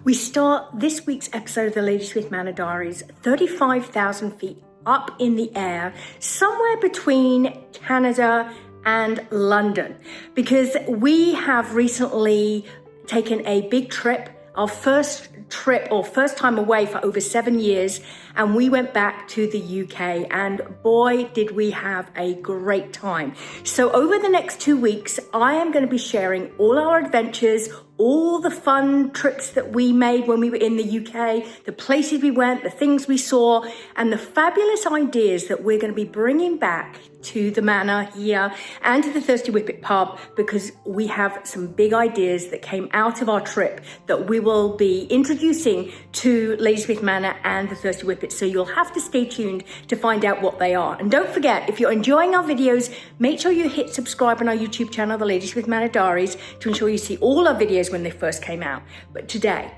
We start this week's episode of the Lady Smith Manor Diaries 35,000 feet up in the air, somewhere between Canada and London, because we have recently taken a big trip, our first trip or first time away for over 7 years, and we went back to the UK, and boy did we have a great time. So over the next 2 weeks I am going to be sharing all our adventures, all the fun trips that we made when we were in the UK, the places we went, the things we saw, and the fabulous ideas that we're going to be bringing back to the manor here and to the Thirsty Whippet Pub, because we have some big ideas that came out of our trip that we will be introducing to Lady Smith Manor and the Thirsty Whippet. So you'll have to stay tuned to find out what they are. And don't forget, if you're enjoying our videos, make sure you hit subscribe on our YouTube channel, the Lady Smith Manor Diaries, to ensure you see all our videos when they first came out. But today,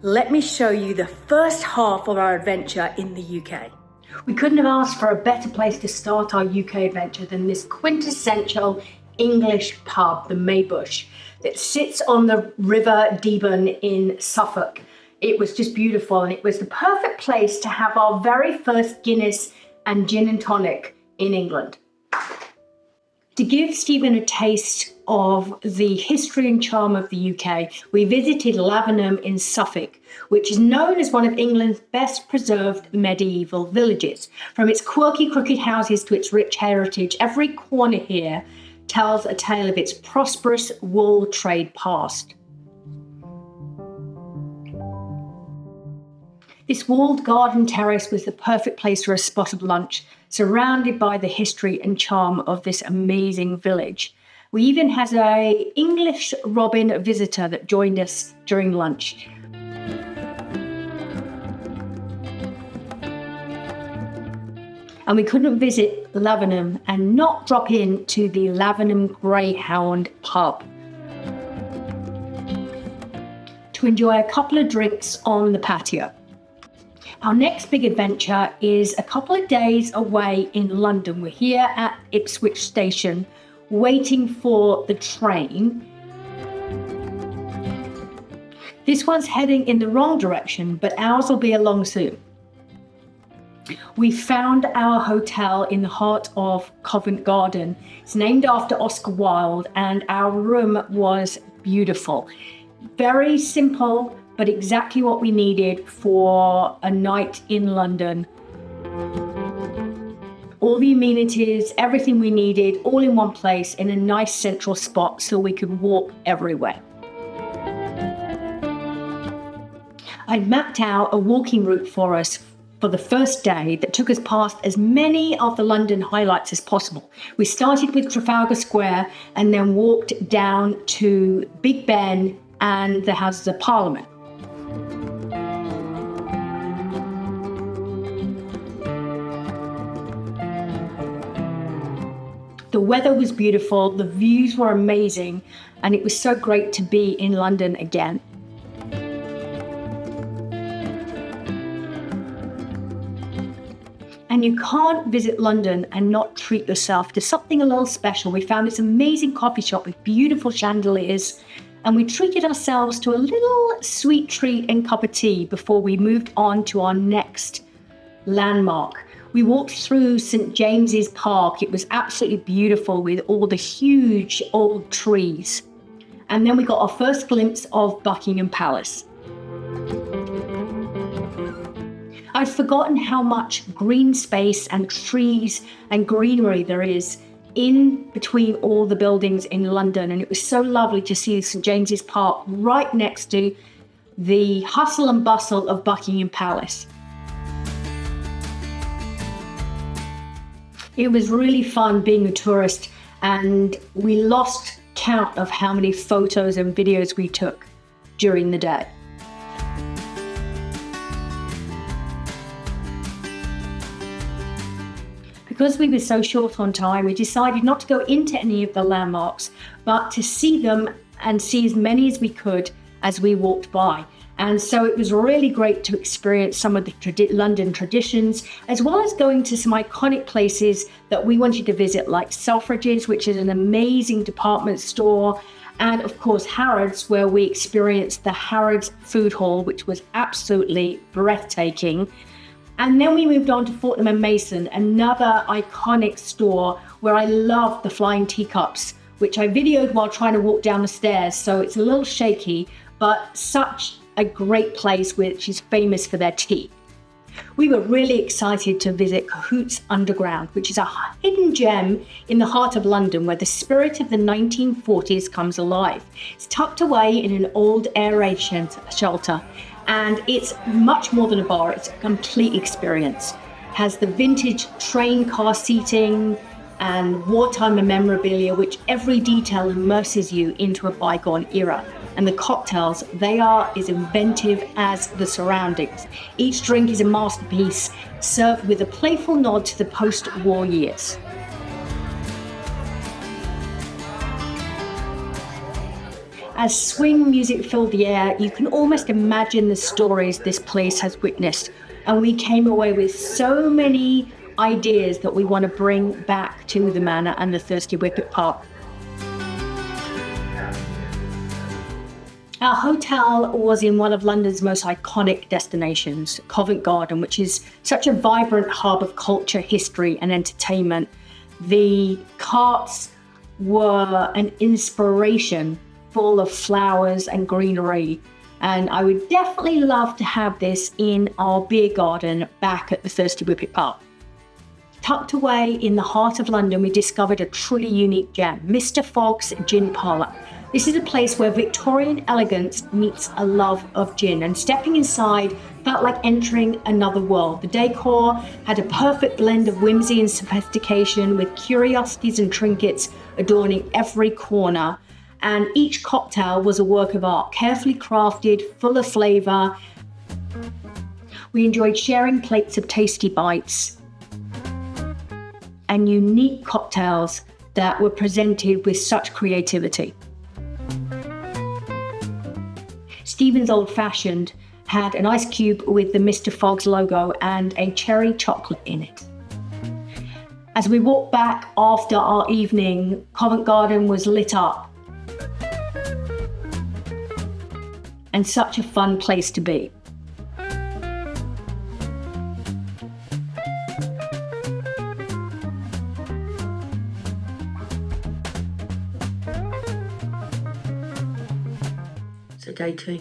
let me show you the first half of our adventure in the UK. We couldn't have asked for a better place to start our UK adventure than this quintessential English pub, the Maybush, that sits on the River Deben in Suffolk. It was just beautiful, and it was the perfect place to have our very first Guinness and gin and tonic in England. To give Stephen a taste of the history and charm of the UK, we visited Lavenham in Suffolk, which is known as one of England's best preserved medieval villages. From its quirky crooked houses to its rich heritage, every corner here tells a tale of its prosperous wool trade past. This walled garden terrace was the perfect place for a spot of lunch, surrounded by the history and charm of this amazing village. We even had an English robin visitor that joined us during lunch. And we couldn't visit Lavenham and not drop in to the Lavenham Greyhound pub to enjoy a couple of drinks on the patio. Our next big adventure is a couple of days away in London. We're here at Ipswich Station waiting for the train. This one's heading in the wrong direction, but ours will be along soon. We found our hotel in the heart of Covent Garden. It's named after Oscar Wilde, and our room was beautiful. Very simple, but exactly what we needed for a night in London. All the amenities, everything we needed, all in one place in a nice central spot so we could walk everywhere. I'd mapped out a walking route for us for the first day that took us past as many of the London highlights as possible. We started with Trafalgar Square and then walked down to Big Ben and the Houses of Parliament. The weather was beautiful, the views were amazing, and it was so great to be in London again. And you can't visit London and not treat yourself to something a little special. We found this amazing coffee shop with beautiful chandeliers, and we treated ourselves to a little sweet treat and cup of tea before we moved on to our next landmark. We walked through St. James's Park. It was absolutely beautiful with all the huge old trees. And then we got our first glimpse of Buckingham Palace. I'd forgotten how much green space and trees and greenery there is in between all the buildings in London. And it was so lovely to see St. James's Park right next to the hustle and bustle of Buckingham Palace. It was really fun being a tourist, and we lost count of how many photos and videos we took during the day. Because we were so short on time, we decided not to go into any of the landmarks, but to see them and see as many as we could as we walked by. And so it was really great to experience some of the London traditions, as well as going to some iconic places that we wanted to visit, like Selfridges, which is an amazing department store, And of course, Harrods, where we experienced the Harrods Food Hall, which was absolutely breathtaking. And then we moved on to Fortnum and Mason, another iconic store where I loved the flying teacups, which I videoed while trying to walk down the stairs. So it's a little shaky, but such a great place which is famous for their tea. We were really excited to visit Cahoots Underground, which is a hidden gem in the heart of London where the spirit of the 1940s comes alive. It's tucked away in an old air raid shelter, and it's much more than a bar. It's a complete experience. It has the vintage train car seating and wartime memorabilia, which every detail immerses you into a bygone era. And the cocktails, they are as inventive as the surroundings. Each drink is a masterpiece, served with a playful nod to the post-war years. As swing music filled the air, you can almost imagine the stories this place has witnessed. And we came away with so many ideas that we want to bring back to the Manor and the Thirsty Whippet Pub. Our hotel was in one of London's most iconic destinations, Covent Garden, which is such a vibrant hub of culture, history, and entertainment. The carts were an inspiration, full of flowers and greenery. And I would definitely love to have this in our beer garden back at the Thirsty Whippet Pub. Tucked away in the heart of London, we discovered a truly unique gem, Mr. Fogg's Gin Parlour. This is a place where Victorian elegance meets a love of gin, and stepping inside felt like entering another world. The decor had a perfect blend of whimsy and sophistication, with curiosities and trinkets adorning every corner. And each cocktail was a work of art, carefully crafted, full of flavour. We enjoyed sharing plates of tasty bites and unique cocktails that were presented with such creativity. Stephen's Old Fashioned had an ice cube with the Mr. Fogg's logo and a cherry chocolate in it. As we walked back after our evening, Covent Garden was lit up. And such a fun place to be. So day two.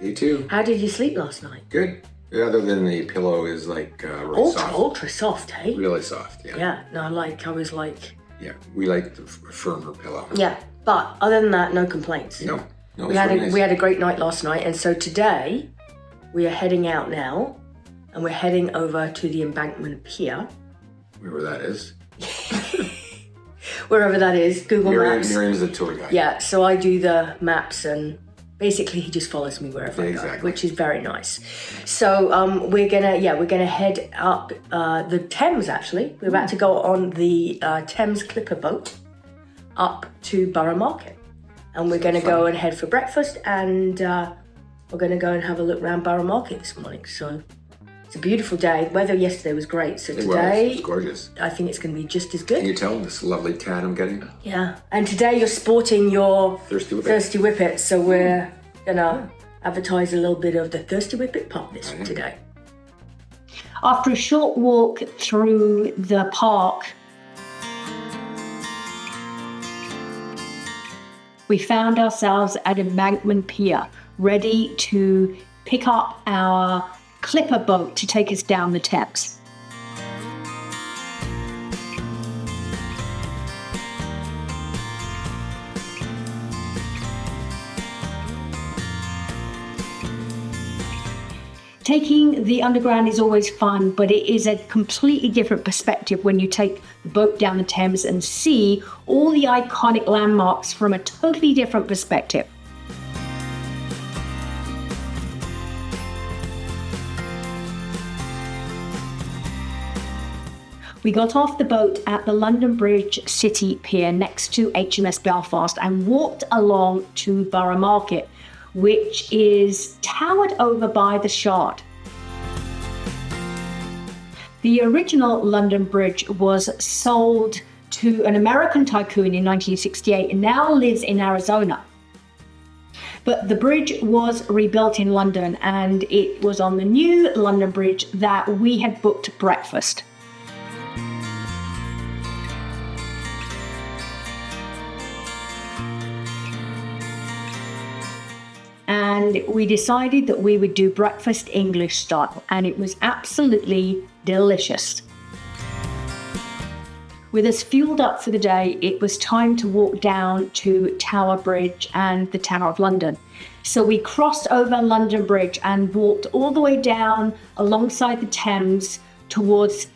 Day two. How did you sleep last night? Good. Other than the pillow is like really soft. Ultra soft, hey? Really soft, yeah. Yeah, no, I was like... Yeah, we like the firmer pillow. Yeah, but other than that, no complaints. No, we had a great night last night, and so today we are heading out now, and we're heading over to the Embankment Pier. Wherever that is. Wherever that is, Google Maps. Miriam's the tour guide. Yeah, so I do the maps, and basically he just follows me wherever I go, which is very nice. So we're gonna head up the Thames. Actually, we're about to go on the Thames Clipper boat up to Borough Market, and we're gonna go and head for breakfast, and we're gonna go and have a look around Borough Market this morning. So it's a beautiful day. Weather yesterday was great, so today it's gorgeous. I think it's gonna be just as good. Can you tell this lovely tan I'm getting? Yeah, and today you're sporting your Thirsty Whippet, so we're gonna advertise a little bit of the Thirsty Whippet Pub today. After a short walk through the park, we found ourselves at Embankment Pier, ready to pick up our clipper boat to take us down the Thames. Taking the underground is always fun, but it is a completely different perspective when you take the boat down the Thames and see all the iconic landmarks from a totally different perspective. We got off the boat at the London Bridge City Pier next to HMS Belfast and walked along to Borough Market, which is towered over by the Shard. The original London Bridge was sold to an American tycoon in 1968 and now lives in Arizona. But the bridge was rebuilt in London, and it was on the new London Bridge that we had booked breakfast. And we decided that we would do breakfast English style, and it was absolutely delicious. With us fueled up for the day, it was time to walk down to Tower Bridge and the Tower of London. So we crossed over London Bridge and walked all the way down alongside the Thames towards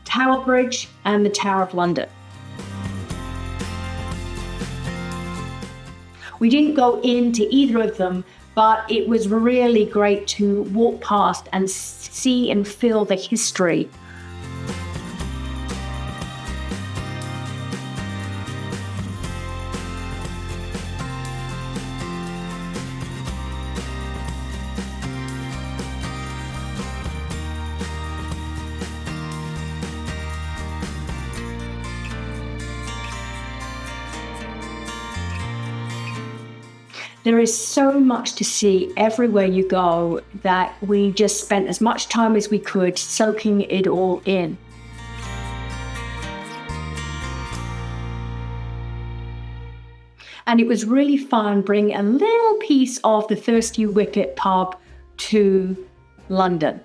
Tower Bridge and the Tower of London. We didn't go into either of them, but it was really great to walk past and see and feel the history. There is so much to see everywhere you go that we just spent as much time as we could soaking it all in. And it was really fun bringing a little piece of the Thirsty Whippet Pub to London.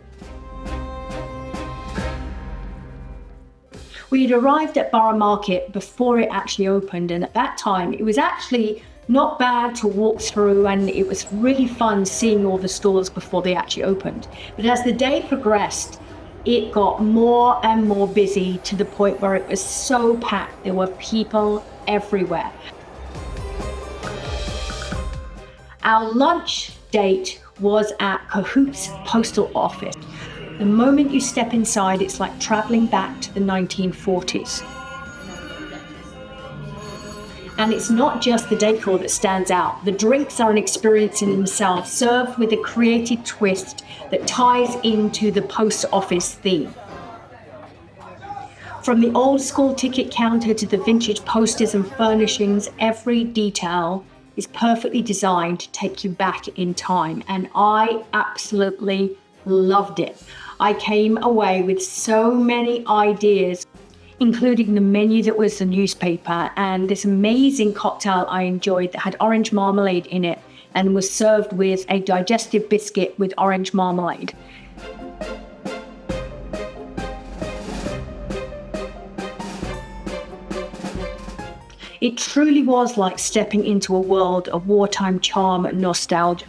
We had arrived at Borough Market before it actually opened, and at that time it was actually not bad to walk through, and it was really fun seeing all the stores before they actually opened. But as the day progressed, it got more and more busy to the point where it was so packed. There were people everywhere. Our lunch date was at Cahoot's postal office. The moment you step inside, it's like traveling back to the 1940s. And it's not just the decor that stands out. The drinks are an experience in themselves, served with a creative twist that ties into the post office theme. From the old school ticket counter to the vintage posters and furnishings, every detail is perfectly designed to take you back in time. And I absolutely loved it. I came away with so many ideas, including the menu that was the newspaper and this amazing cocktail I enjoyed that had orange marmalade in it and was served with a digestive biscuit with orange marmalade. It truly was like stepping into a world of wartime charm and nostalgia.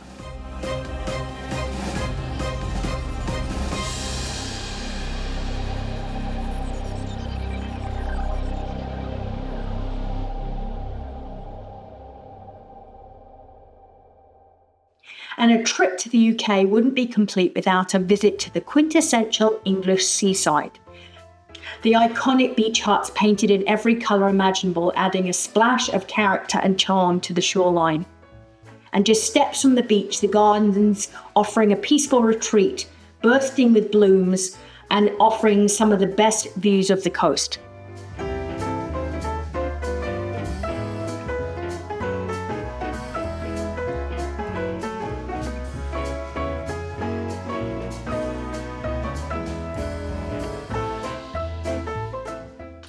And a trip to the UK wouldn't be complete without a visit to the quintessential English seaside. The iconic beach huts painted in every colour imaginable, adding a splash of character and charm to the shoreline. And just steps from the beach, the gardens offering a peaceful retreat, bursting with blooms and offering some of the best views of the coast.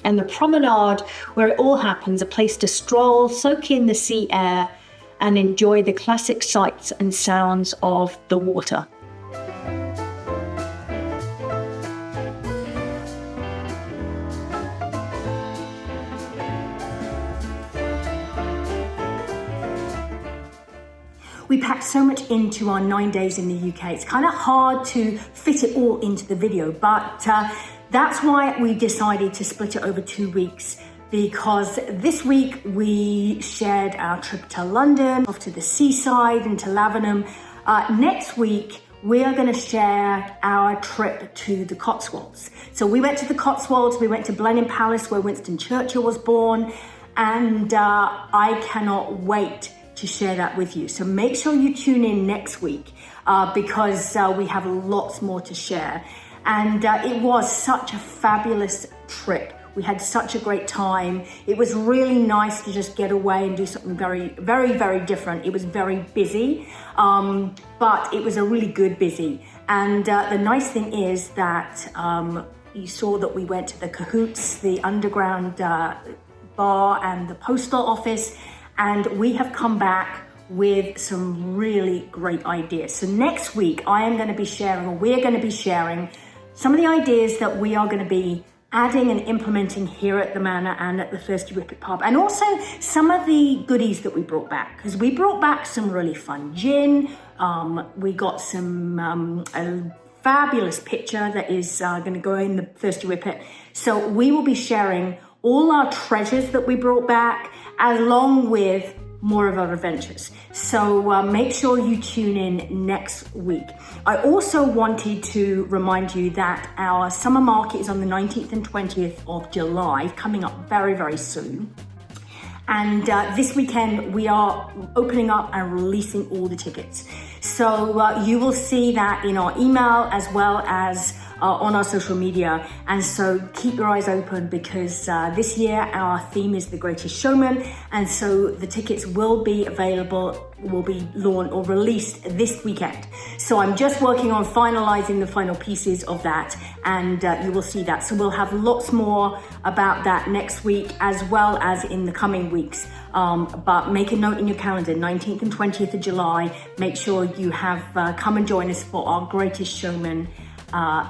And the promenade, where it all happens, a place to stroll, soak in the sea air, and enjoy the classic sights and sounds of the water. We packed so much into our 9 days in the UK. It's kind of hard to fit it all into the video, but that's why we decided to split it over 2 weeks, because this week we shared our trip to London, off to the Seaside and to Lavenham. Next week, we are going to share our trip to the Cotswolds. So we went to the Cotswolds, we went to Blenheim Palace where Winston Churchill was born, and I cannot wait to share that with you. So make sure you tune in next week because we have lots more to share. And it was such a fabulous trip. We had such a great time. It was really nice to just get away and do something very, very, very different. It was very busy, but it was a really good busy. And the nice thing is that you saw that we went to the Cahoots, the underground bar and the postal office, and we have come back with some really great ideas. So next week we're going to be sharing some of the ideas that we are going to be adding and implementing here at the Manor and at the Thirsty Whippet Pub, and also some of the goodies that we brought back, because we brought back some really fun gin. We got some a fabulous picture that is going to go in the Thirsty Whippet. So we will be sharing all our treasures that we brought back, along with more of our adventures. So make sure you tune in next week. I also wanted to remind you that our summer market is on the 19th and 20th of July, coming up very, very soon. And this weekend we are opening up and releasing all the tickets. So you will see that in our email as well as on our social media. And so keep your eyes open, because this year our theme is The Greatest Showman. And so the tickets will be available, will be launched or released this weekend. So I'm just working on finalizing the final pieces of that, and you will see that. So we'll have lots more about that next week as well as in the coming weeks. But make a note in your calendar, 19th and 20th of July. Make sure you have come and join us for our Greatest Showman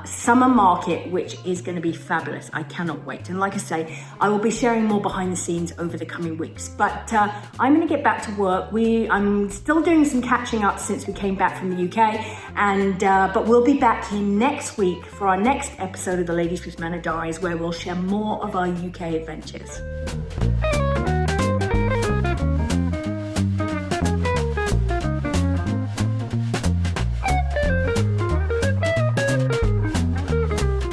summer market, which is going to be fabulous. I cannot wait. And like I say, I will be sharing more behind the scenes over the coming weeks. But I'm going to get back to work. I'm still doing some catching up since we came back from the UK, and but we'll be back here next week for our next episode of the Lady Smith Manor Diaries, where we'll share more of our UK adventures.